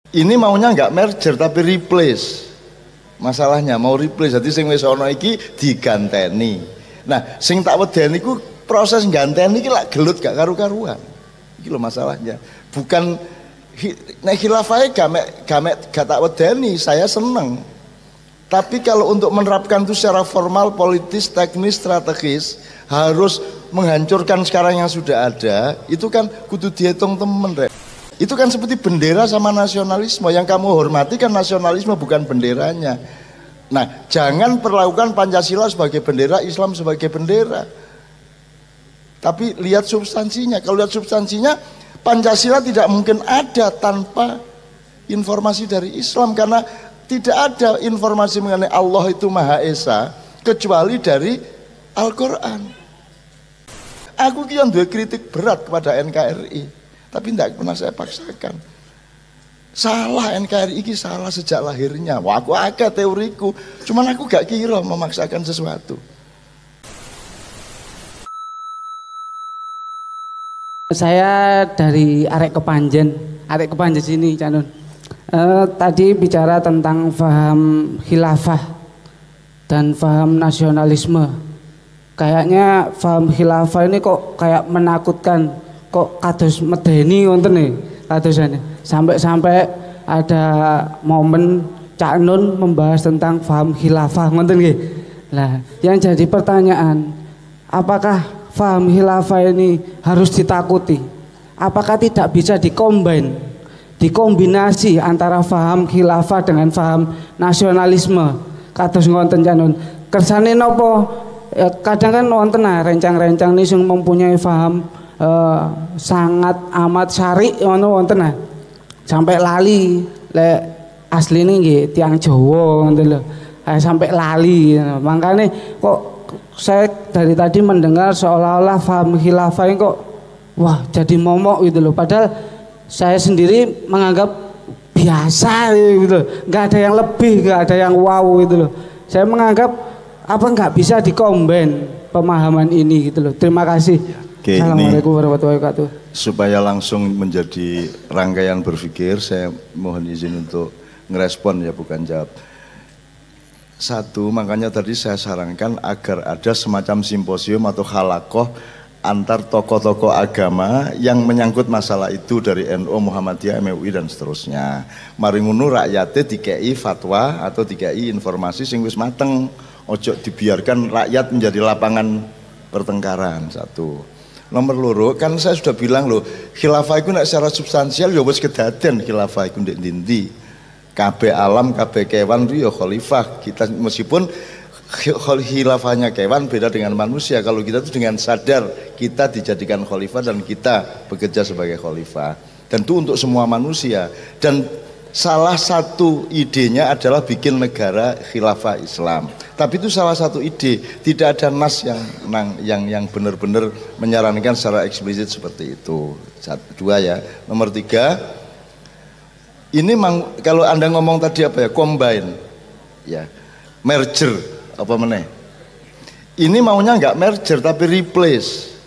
Ini maunya nggak merger tapi replace. Masalahnya mau replace, jadi sing wis ana iki diganteni. Nah, sing tak wedeni iku proses ganteni iki lak gelut gak karu-karuan. Iki lho masalahnya. Bukan nek khilafah gak tak wedeni, saya seneng. Tapi kalau untuk menerapkan itu secara formal, politis, teknis, strategis, harus menghancurkan sekarang yang sudah ada, itu kan kudu dihitung temen, Rek. Itu kan seperti bendera sama nasionalisme. Yang kamu hormati kan nasionalisme, bukan benderanya. Nah, jangan perlakukan Pancasila sebagai bendera, Islam sebagai bendera. Tapi lihat substansinya. Kalau lihat substansinya, Pancasila tidak mungkin ada tanpa informasi dari Islam. Karena tidak ada informasi mengenai Allah itu Maha Esa kecuali dari Al-Quran. Aku kian dua kritik berat kepada NKRI, tapi tidak pernah saya paksakan. Salah NKRI ini salah sejak lahirnya. Wah, aku agak teoriku, cuman aku gak kira memaksakan sesuatu. Saya dari Arek Kepanjen sini, Canun. Tadi bicara tentang faham khilafah dan faham nasionalisme. Kayaknya faham khilafah ini kok kayak menakutkan, kok kados medeni wonten nih kadosane. Sampai ada momen Cak Nun membahas tentang faham khilafah wonten nggih. Nah, yang jadi pertanyaan, apakah faham khilafah ini harus ditakuti? Apakah tidak bisa dikombinasi antara faham khilafah dengan faham nasionalisme? Kados ngonten Cak Nun. Kersane napa? Kadang kan wonten rencang-rencang nih yang mempunyai faham sangat amat syari ngono wonten sampai lali lek asline nggih tiyang Jawa ngoten lho. Sampai lali. Makanya kok saya dari tadi mendengar seolah-olah faham khilafah ini kok wah jadi momok gitu loh. Padahal saya sendiri menganggap biasa gitu. Enggak ada yang lebih, enggak ada yang wow gitu loh. Saya menganggap apa nggak bisa dikombin pemahaman ini gitu loh. Terima kasih. Oke, Assalamualaikum warahmatullahi wabarakatuh. Supaya langsung menjadi rangkaian berpikir, saya mohon izin untuk ngerespon ya, bukan jawab. Satu, makanya tadi saya sarankan agar ada semacam simposium atau halakoh antar tokoh-tokoh agama yang menyangkut masalah itu dari NU, Muhammadiyah, MUI dan seterusnya. Mari ngono rakyatnya dikei fatwa atau dikei informasi sing wis mateng. Ojo dibiarkan rakyat menjadi lapangan pertengkaran. Satu. Nomor loro, kan saya sudah bilang loh, khilafah itu secara substansial ya wis kedaden khilafah itu ndek ndi. Kabeh alam, kabeh kewan itu ya khalifah. Kita meskipun khilafahnya kewan beda dengan manusia. Kalau kita itu dengan sadar kita dijadikan khalifah dan kita bekerja sebagai khalifah. Dan itu untuk semua manusia. Dan salah satu idenya adalah bikin negara khilafah Islam. Tapi itu salah satu ide, tidak ada nas yang benar-benar menyarankan secara eksplisit seperti itu. Dua ya. Nomor tiga, ini kalau Anda ngomong tadi apa ya, combine, ya, merger, apa meneh. Ini maunya nggak merger tapi replace.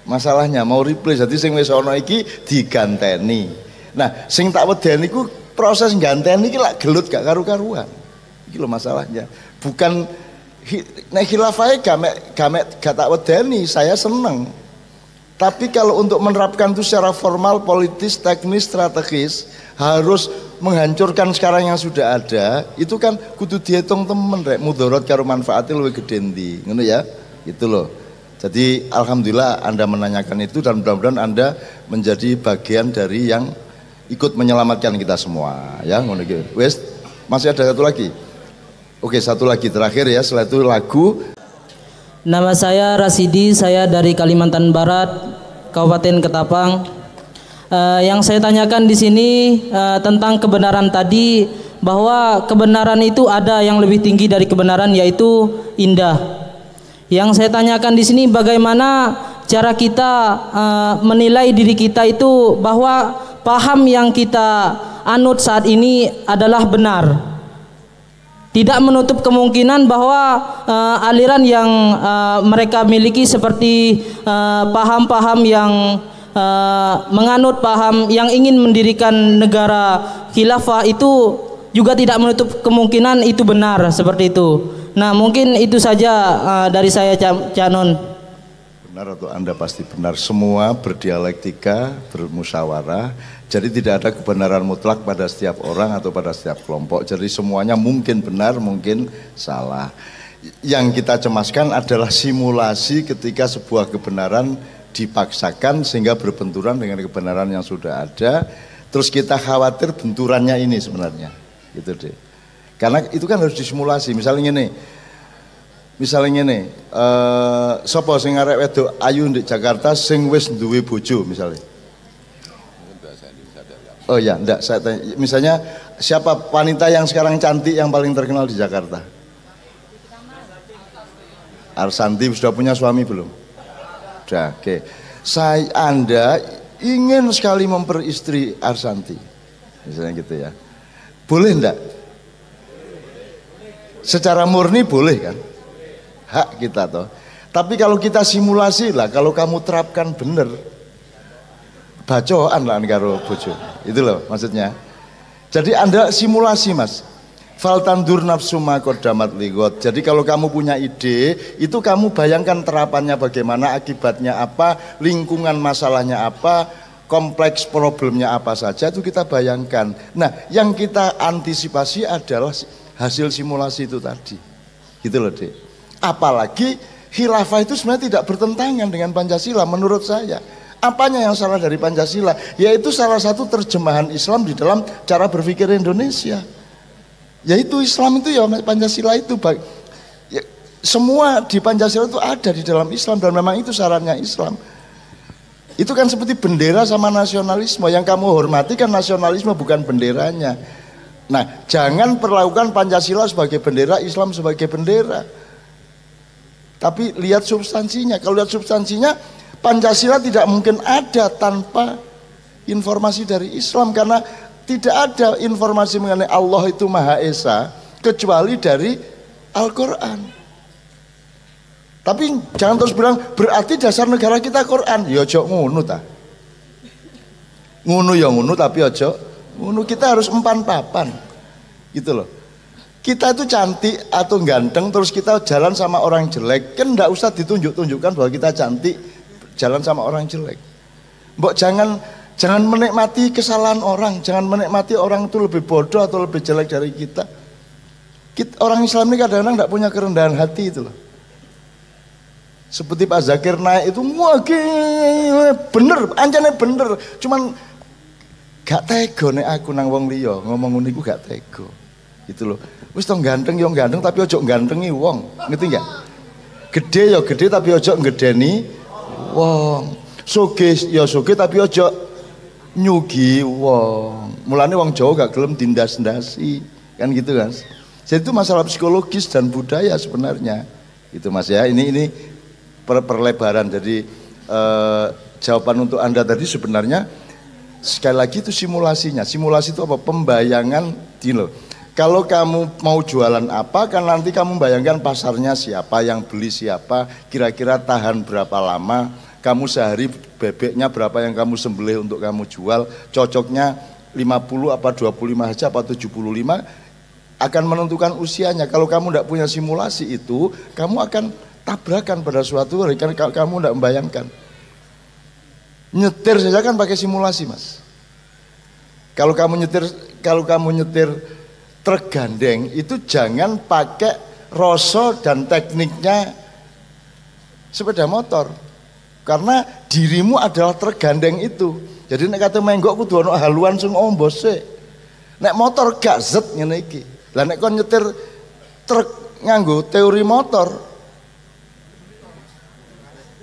Masalahnya mau replace, jadi sing wis ana iki diganteni. Nah, sing tak wedeni iku proses ganteni iki lak gelut gak karu-karuan. Iki lho masalahnya. Bukan nek khilafah gak tak wedeni, saya seneng. Tapi kalau untuk menerapkan itu secara formal, politis, teknis, strategis, harus menghancurkan sekarang yang sudah ada, itu kan kudu dihitung temen, Rek. Mudorot karo manfaatnya lebih gede ndi. Ngono ya? Itu loh. Jadi alhamdulillah Anda menanyakan itu dan mudah-mudahan Anda menjadi bagian dari yang ikut menyelamatkan kita semua, ya. Ngono iki. Wes, masih ada satu lagi. Oke, satu lagi terakhir ya, setelah itu lagu. Nama saya Rasidi, saya dari Kalimantan Barat, Kabupaten Ketapang. Yang saya tanyakan di sini tentang kebenaran tadi, bahwa kebenaran itu ada yang lebih tinggi dari kebenaran, yaitu indah. Yang saya tanyakan di sini, bagaimana cara kita menilai diri kita itu bahwa paham yang kita anut saat ini adalah benar. Tidak menutup kemungkinan bahwa aliran yang mereka miliki seperti paham-paham yang menganut paham yang ingin mendirikan negara khilafah itu juga tidak menutup kemungkinan itu benar seperti itu. Nah, mungkin itu saja dari saya, Cak Non. Benar atau Anda pasti benar. Semua berdialektika, bermusyawarah. Jadi tidak ada kebenaran mutlak pada setiap orang atau pada setiap kelompok. Jadi semuanya mungkin benar, mungkin salah. Yang kita cemaskan adalah simulasi ketika sebuah kebenaran dipaksakan sehingga berbenturan dengan kebenaran yang sudah ada. Terus kita khawatir benturannya ini sebenarnya. Gitu deh. Karena itu kan harus disimulasi. Misalnya ngene, sapa sing arek wedok ayu di Jakarta sing wis duwe bojo misalnya. Oh ya, enggak, saya tanya, misalnya siapa wanita yang sekarang cantik yang paling terkenal di Jakarta? Arsanti sudah punya suami belum? Sudah, oke. Anda ingin sekali memperistri Arsanti, misalnya gitu ya. Boleh enggak? Secara murni boleh kan? Hak kita toh. Tapi kalau kita simulasi lah, kalau kamu terapkan bener, bacoan lah karo bojo. Itu loh maksudnya. Jadi Anda simulasi, Mas. Faltandur nafsu ma qaddamat ligot. Jadi kalau kamu punya ide, itu kamu bayangkan terapannya bagaimana, akibatnya apa, lingkungan masalahnya apa, kompleks problemnya apa saja, itu kita bayangkan. Nah, yang kita antisipasi adalah hasil simulasi itu tadi. Gitu loh, Dek. Apalagi khilafah itu sebenarnya tidak bertentangan dengan Pancasila menurut saya. Apanya yang salah dari Pancasila? Yaitu salah satu terjemahan Islam di dalam cara berpikir Indonesia. Yaitu Islam itu ya Pancasila itu. Ya, semua di Pancasila itu ada di dalam Islam dan memang itu syaratnya Islam. Itu kan seperti bendera sama nasionalisme. Yang kamu hormati kan nasionalisme, bukan benderanya. Nah, jangan perlakukan Pancasila sebagai bendera, Islam sebagai bendera. Tapi lihat substansinya. Kalau lihat substansinya, Pancasila tidak mungkin ada tanpa informasi dari Islam, karena tidak ada informasi mengenai Allah itu Maha Esa kecuali dari Al-Quran. Tapi jangan terus bilang berarti dasar negara kita Quran. Ya ojo ngono ta. Ngono ya ngono, tapi ojo ngono. Kita harus empan papan. Gitu loh. Kita itu cantik atau ganteng terus kita jalan sama orang jelek, kan enggak usah ditunjuk-tunjukkan bahwa kita cantik jalan sama orang jelek. Mbok jangan menikmati kesalahan orang, jangan menikmati orang itu lebih bodoh atau lebih jelek dari kita. Orang Islam ini kadang-kadang enggak punya kerendahan hati itu loh. Seperti Pak Zakir Naik itu bener, anjane bener, cuman gak tega nek aku nang wong liya ngomong ngono iku gak tega. Gitu loh. Wis to ganteng yo ganteng tapi ojo gantengi wong. Ngerti enggak? Gede yo gede tapi ojo ngedeni wong. Sugih yo sugih tapi ojo nyugi wong. Mulane wong Jawa gak gelem dindas-ndasi. Kan gitu kan. Jadi itu masalah psikologis dan budaya sebenarnya. Itu Mas ya. Ini perlebaran. Jadi jawaban untuk Anda tadi sebenarnya sekali lagi itu simulasinya. Simulasi itu apa? Pembayangan gini loh. Kalau kamu mau jualan apa, kan nanti kamu bayangkan pasarnya siapa, yang beli siapa, kira-kira tahan berapa lama, kamu sehari bebeknya berapa yang kamu sembelih untuk kamu jual, cocoknya 50 apa 25 aja apa 75, akan menentukan usianya. Kalau kamu tidak punya simulasi itu, kamu akan tabrakan pada suatu hari, kan kamu tidak membayangkan. Nyetir saja kan pakai simulasi, Mas. Kalau kamu nyetir truk gandeng itu jangan pakai rasa dan tekniknya sepeda motor, karena dirimu adalah truk gandeng itu. Jadi nek kate menggok kudu ana haluan sing ombos sik. Nek motor gak zet ngene iki. Lah nek kon nyetir truk nganggo teori motor,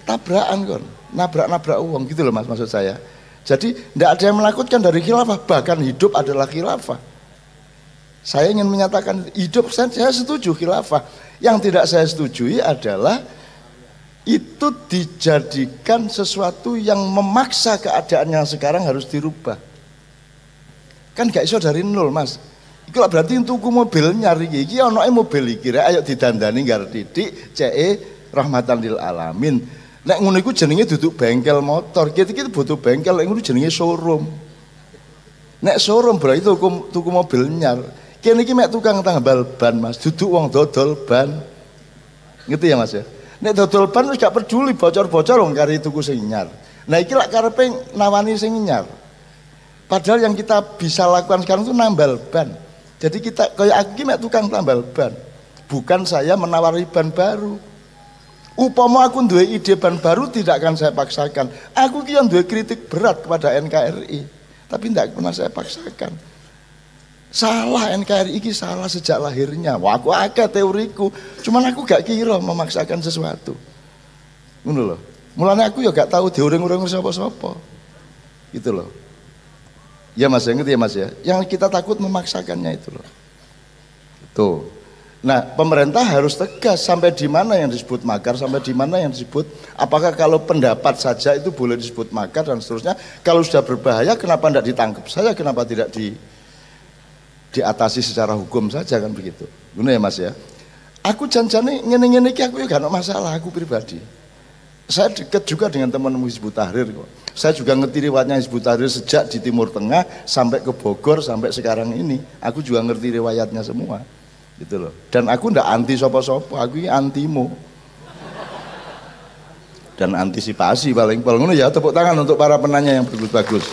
tabrakan kon, nabrak-nabrak uang gitu loh Mas, maksud saya. Jadi tidak ada yang menakutkan dari khilafah, bahkan hidup adalah khilafah. Saya ingin menyatakan hidup, saya setuju khilafah. Yang tidak saya setujui adalah itu dijadikan sesuatu yang memaksa keadaan yang sekarang harus dirubah. Kan gak iso dari nol, Mas. Iku berarti tuku mobil nyari iki ana mobil iki rek ayo didandani nggar titik ceke rahmatan lil alamin. Nek ngono iku jenenge duduk bengkel motor. Kita butuh bengkel, nek ngono jenenge showroom. Nek showroom berarti tuku mobil nyar. Kene iki mek tukang tambal ban, Mas. Duduk wong dodol ban. Ngerti ya, Mas ya? Nek dodol ban wis gak peduli bocor-bocor wong kari tuku sing nyar. Nah iki lak karepe nawani sing nyar. Padahal yang kita bisa lakukan sekarang itu nambal ban. Jadi kita kayak aku mek tukang tambal ban. Bukan saya menawari ban baru. Upama aku duwe ide ban baru tidak akan saya paksakan. Aku ki yang duwe kritik berat kepada NKRI. Tapi tidak pernah saya paksakan. Salah NKRI ini salah sejak lahirnya. Wah, aku akeh teoriku, cuman aku gak kira memaksakan sesuatu. Ngono loh. Mulanya aku ya gak tahu diurung-urung sapa-sapa. Gitu loh. Ya Mas, yang ngerti ya Mas ya. Yang kita takut memaksakannya itu loh. Tuh. Nah, pemerintah harus tegas sampai di mana yang disebut makar, sampai di mana yang disebut apakah kalau pendapat saja itu boleh disebut makar dan seterusnya. Kalau sudah berbahaya kenapa tidak ditangkap saja, kenapa tidak diatasi secara hukum saja kan begitu. Benar ya Mas ya. Aku janjane ngene-ngene iki aku ya gak ada masalah aku pribadi. Saya dekat juga dengan teman-teman Hizbut Tahrir kok. Saya juga ngerti riwayatnya Hizbut Tahrir sejak di Timur Tengah sampai ke Bogor sampai sekarang ini. Aku juga ngerti riwayatnya semua. Gitu loh. Dan aku ndak anti sopo-sopo, aku ini antimu. Dan antisipasi paling ngono ya, tepuk tangan untuk para penanya yang bagus-bagus.